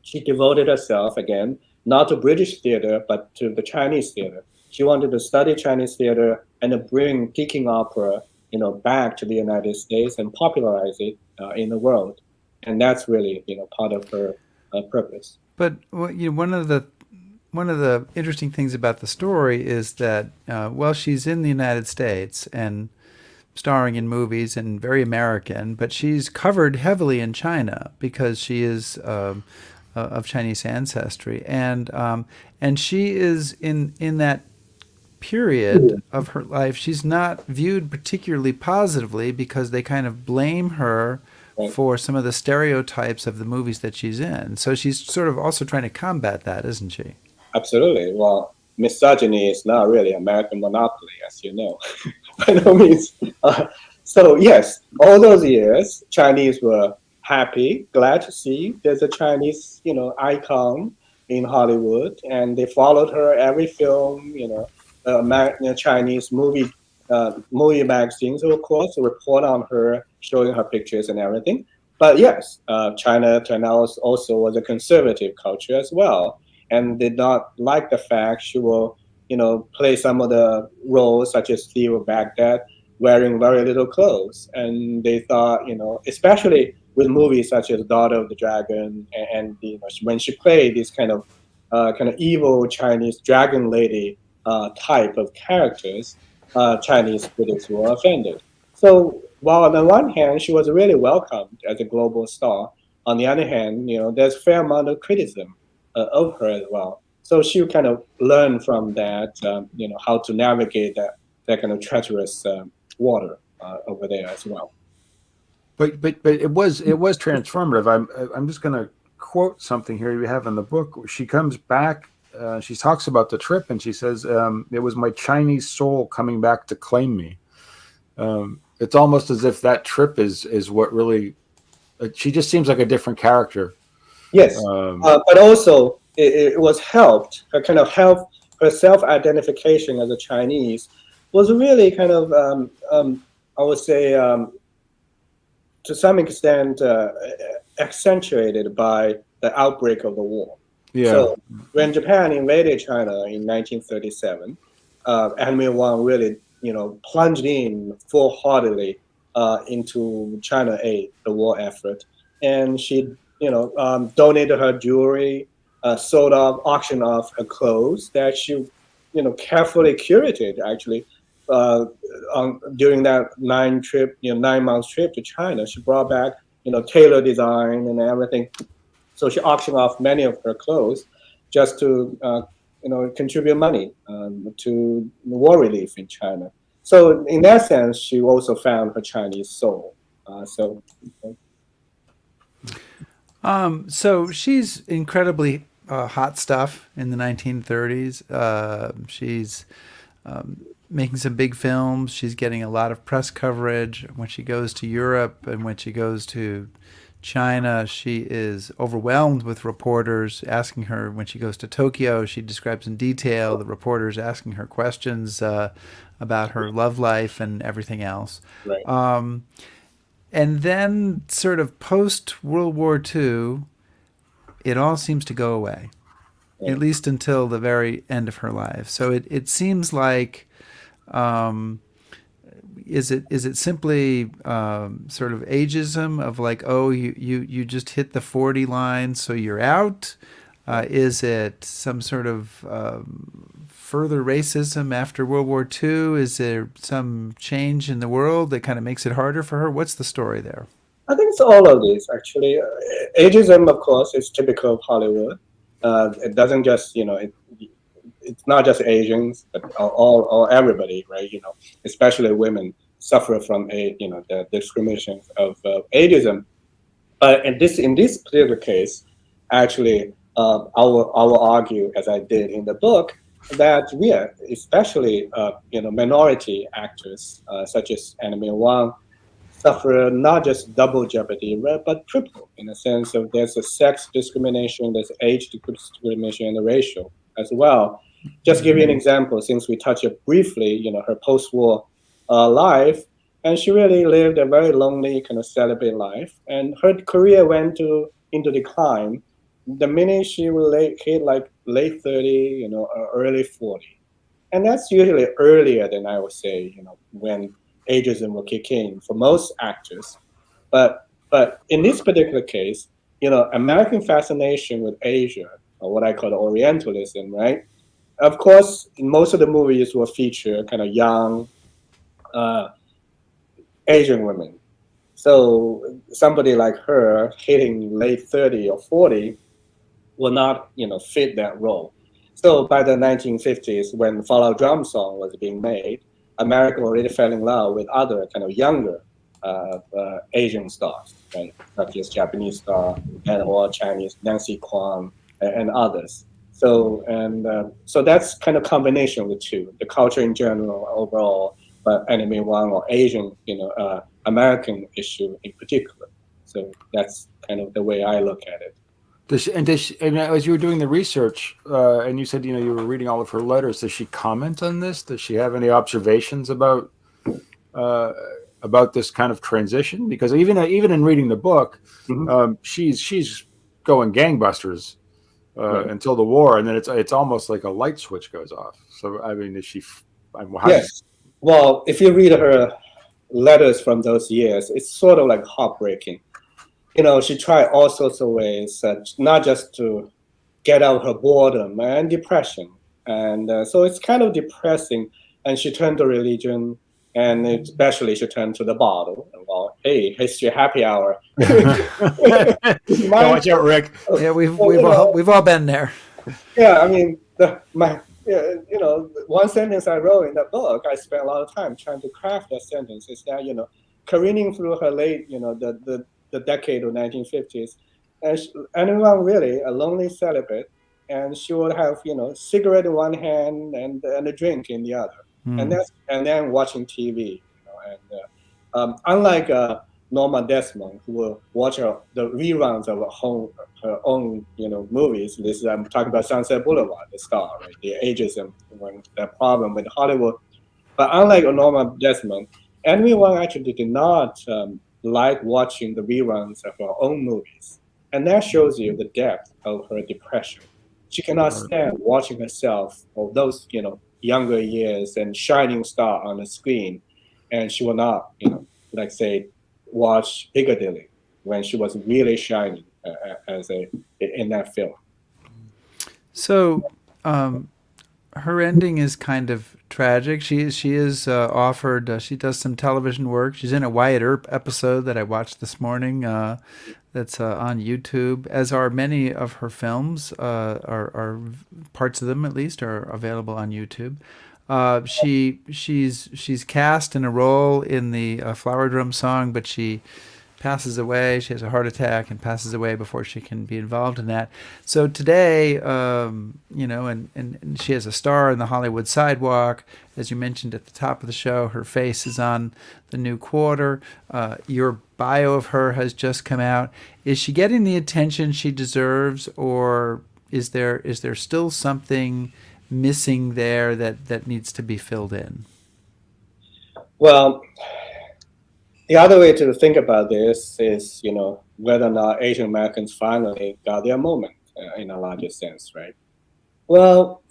she devoted herself again, not to British theater, but to the Chinese theater. She wanted to study Chinese theater and to bring Peking opera, back to the United States and popularize it in the world. And that's really, part of her purpose. But one of the interesting things about the story is that she's in the United States and starring in movies and very American, but she's covered heavily in China because she is of Chinese ancestry, and she is in that period of her life. She's not viewed particularly positively because they kind of blame her for some of the stereotypes of the movies that she's in. So she's sort of also trying to combat that, isn't she? Absolutely. Well, misogyny is not really American monopoly, as you know, by no means. So yes, all those years, Chinese were happy, glad to see there's a Chinese, icon in Hollywood, and they followed her every film, Chinese movie magazines, of course, report on her, showing her pictures and everything. But yes, China turned out also was a conservative culture as well, and did not like the fact she will, play some of the roles such as Thief of Baghdad, wearing very little clothes. And they thought, especially with movies such as Daughter of the Dragon, and when she played this kind of evil Chinese dragon lady type of characters, Chinese critics were offended. So while on the one hand she was really welcomed as a global star, on the other hand, there's a fair amount of criticism of her as well. So she kind of learned from that, how to navigate that kind of treacherous water over there as well. But it was transformative. I'm just going to quote something here you have in the book. She comes back. She talks about the trip, and she says, "It was my Chinese soul coming back to claim me." It's almost as if that trip is what really. She just seems like a different character. Yes, but also it was helped. Her kind of her self-identification as a Chinese was really kind of, I would say, to some extent, accentuated by the outbreak of the war. Yeah. So when Japan invaded China in 1937, Anna May Wong really, plunged in full-heartedly into China Aid, the war effort, and she, donated her jewelry, auctioned off her clothes that she, carefully curated actually. During that 9-month trip to China, she brought back, tailor design and everything. So she auctioned off many of her clothes just to, contribute money to war relief in China. So in that sense, she also found her Chinese soul. So she's incredibly hot stuff in the 1930s. She's making some big films. She's getting a lot of press coverage. When she goes to Europe and when she goes to China, she is overwhelmed with reporters asking her. When she goes to Tokyo, she describes in detail the reporters asking her questions about her love life and everything else. Right. And then sort of post-World War II, it all seems to go away, at least until the very end of her life. So it seems like, is it simply sort of ageism of like, oh, you just hit the 40 line, so you're out? Is it some sort of further racism after World War II? Is there some change in the world that kind of makes it harder for her? What's the story there? I think it's all of these, actually. Ageism, of course, is typical of Hollywood. It doesn't just, it's not just Asians, but all everybody, right? Especially women suffer from the discrimination of ageism. But in this particular case, actually, I will argue, as I did in the book, that especially minority actors such as Anna May Wong, suffer not just double jeopardy, right, but triple in the sense of there's a sex discrimination, there's age discrimination, and the racial as well. Just give you an example, since we touched it briefly, her post-war life, and she really lived a very lonely kind of celibate life, and her career went into decline the minute she will hit like late 30, early 40. And that's usually earlier than I would say, when ageism will kick in for most actors. But in this particular case, American fascination with Asia, or what I call Orientalism, right? Of course, most of the movies will feature kind of young uh, Asian women. So somebody like her hitting late 30 or 40 will not, fit that role. So by the 1950s, when Follow Drum Song was being made, America already fell in love with other kind of younger Asian stars, right? Such as Japanese star and or Chinese Nancy Kwan and others. So that's kind of combination of the two, the culture in general overall, but Anna May Wong or Asian, American issue in particular. So that's kind of the way I look at it. And as you were doing the research, and you said you were reading all of her letters, does she comment on this? Does she have any observations about this kind of transition? Because even in reading the book, she's going gangbusters until the war, and then it's almost like a light switch goes off. So I mean, is she? Yes. Well, if you read her letters from those years, it's sort of like heartbreaking. She tried all sorts of ways, not just to get out her boredom and depression. And so it's kind of depressing. And she turned to religion, and especially she turned to the bottle. And, well, hey, history happy hour. Watch out, Rick. Yeah, we've all been there. Yeah, I mean, one sentence I wrote in that book, I spent a lot of time trying to craft that sentence. Is that careening through her late, the decade of 1950s, and anyone really a lonely celibate, and she would have cigarette in one hand and a drink in the other, and then watching TV, and unlike Norma Desmond, who will watch the reruns of her own movies. I'm talking about Sunset Boulevard, the star, right? The ageism, the problem with Hollywood, but unlike Norma Desmond, Anna May Wong actually did not like watching the reruns of her own movies. And that shows you the depth of her depression. She cannot stand watching herself of those, younger years and shining star on the screen. And she will not, say, watch Piccadilly when she was really shining in that film. So, her ending is kind of tragic. She is offered. She does some television work. She's in a Wyatt Earp episode that I watched this morning. That's on YouTube. As are many of her films. Are parts of them at least are available on YouTube. She's cast in a role in the Flower Drum Song, but she passes away. She has a heart attack and passes away before she can be involved in that. So today, and she has a star in the Hollywood sidewalk. As you mentioned at the top of the show, her face is on the New Quarter. Your bio of her has just come out. Is she getting the attention she deserves, or is there still something missing there that needs to be filled in? Well, the other way to think about this is, whether or not Asian Americans finally got their moment in a larger sense, right? Well,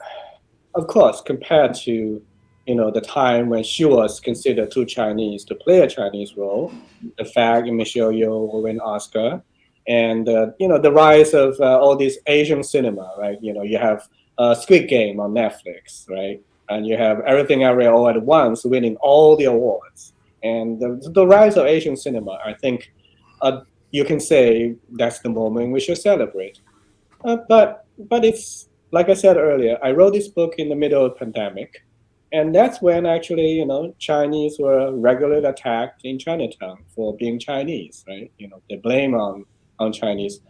of course, compared to, the time when she was considered too Chinese to play a Chinese role, the fact Michelle Yeoh will win Oscar, and, the rise of all this Asian cinema, right? You have Squid Game on Netflix, right? And you have Everything Everywhere All at Once winning all the awards. And the rise of Asian cinema, I think you can say that's the moment we should celebrate. But it's, like I said earlier, I wrote this book in the middle of the pandemic. And that's when actually, Chinese were regularly attacked in Chinatown for being Chinese, right? They blame on Chinese.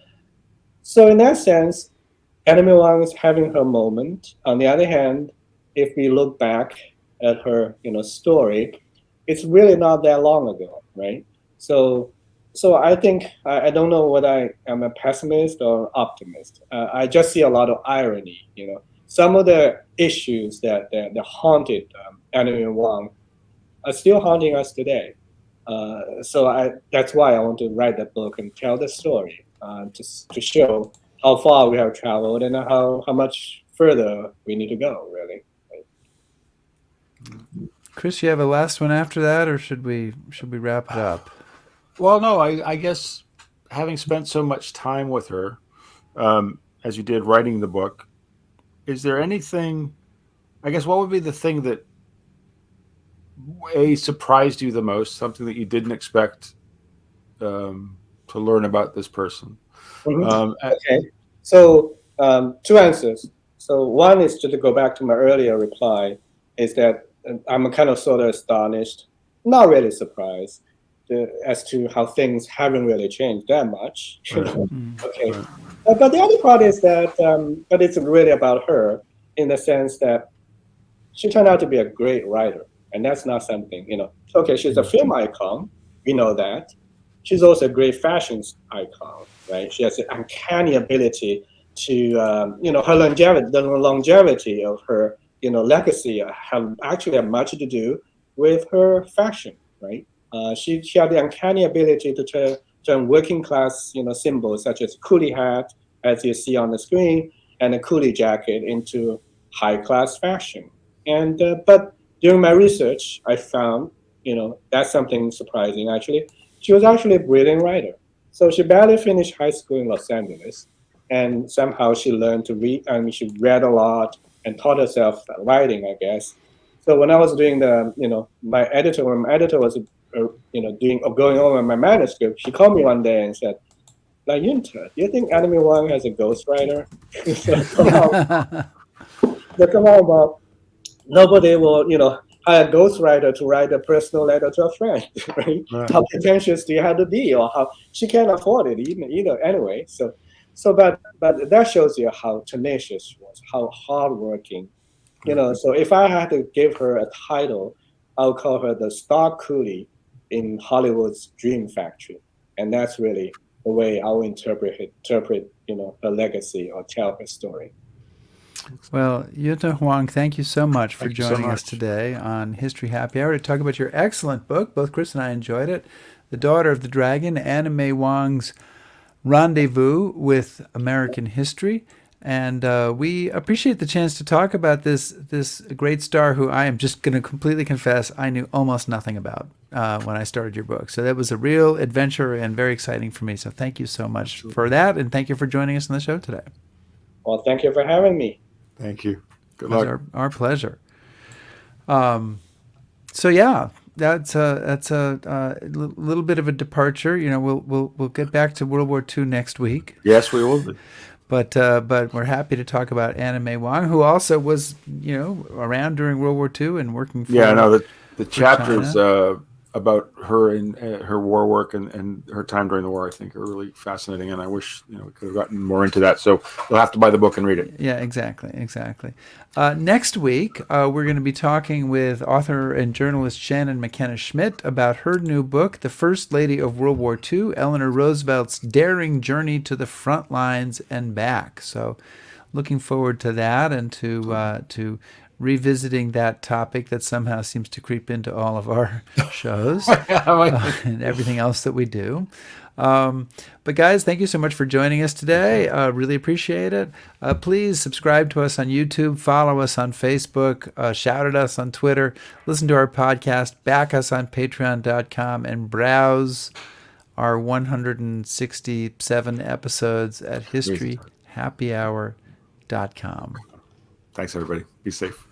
So in that sense, Anna May Wong is having her moment. On the other hand, if we look back at her, story, it's really not that long ago, right? So I think I don't know whether I am a pessimist or optimist. I just see a lot of irony. Some of the issues that haunted Anna May Wong are still haunting us today. So that's why I want to write that book and tell the story to show how far we have traveled and how much further we need to go, really. Chris, you have a last one after that, or should we wrap it up? Well, no, I guess having spent so much time with her, as you did writing the book, is there anything, I guess, what would be the thing that surprised you the most, something that you didn't expect to learn about this person? Mm-hmm. Okay. So two answers. So one is to go back to my earlier reply, is that I'm kind of sort of astonished, not really surprised, as to how things haven't really changed that much. Okay. But the other part is that, but it's really about her in the sense that she turned out to be a great writer. And that's not something, okay, she's a film icon. We know that. She's also a great fashion icon, right? She has an uncanny ability to, her longevity, the longevity of her, legacy have much to do with her fashion, right? She had the uncanny ability to turn working class, symbols such as coolie hat, as you see on the screen, and a coolie jacket into high class fashion. And but during my research, I found, that's something surprising actually. She was actually a brilliant writer. So she barely finished high school in Los Angeles, and somehow she learned to read. I mean, she read a lot and taught herself writing, I guess. So when I was doing when my editor was, going over my manuscript, she called me one day and said, "Like Yunte, do you think Anna May Wong has a ghostwriter?" Come on, Bob. Nobody will, hire a ghostwriter to write a personal letter to a friend, right? How pretentious do you have to be, or how she can't afford it, anyway. But that shows you how tenacious she was, how hardworking, So if I had to give her a title, I'll call her the star coolie in Hollywood's dream factory, and that's really the way I'll interpret, her legacy or tell her story. Well, Yunte Huang, thank you so much for joining us today on History Happy Hour to talk about your excellent book. Both Chris and I enjoyed it. The Daughter of the Dragon, Anna May Wong's Rendezvous with American History. And we appreciate the chance to talk about this great star who I am just going to completely confess I knew almost nothing about when I started your book. So that was a real adventure and very exciting for me. So thank you so much for that. And thank you for joining us on the show today. Well, thank you for having me. Thank you. Good luck. Our pleasure. So yeah, that's a little bit of a departure. We'll get back to World War II next week. Yes, we will be. But we're happy to talk about Anna May Wong, who also was around during World War II and working for. Yeah, no, the chapters about her and her war work and her time during the war, I think, are really fascinating, and I wish we could have gotten more into that. So you'll have to buy the book and read it. Yeah, exactly. Next week, we're going to be talking with author and journalist Shannon McKenna Schmidt about her new book, The First Lady of World War II, Eleanor Roosevelt's daring journey to the front lines and back. So looking forward to that and to revisiting that topic that somehow seems to creep into all of our shows and everything else that we do. But guys, thank you so much for joining us today. Really appreciate it. Please subscribe to us on YouTube, follow us on Facebook, shout at us on Twitter, listen to our podcast, back us on patreon.com, and browse our 167 episodes at historyhappyhour.com. Thanks, everybody. Be safe.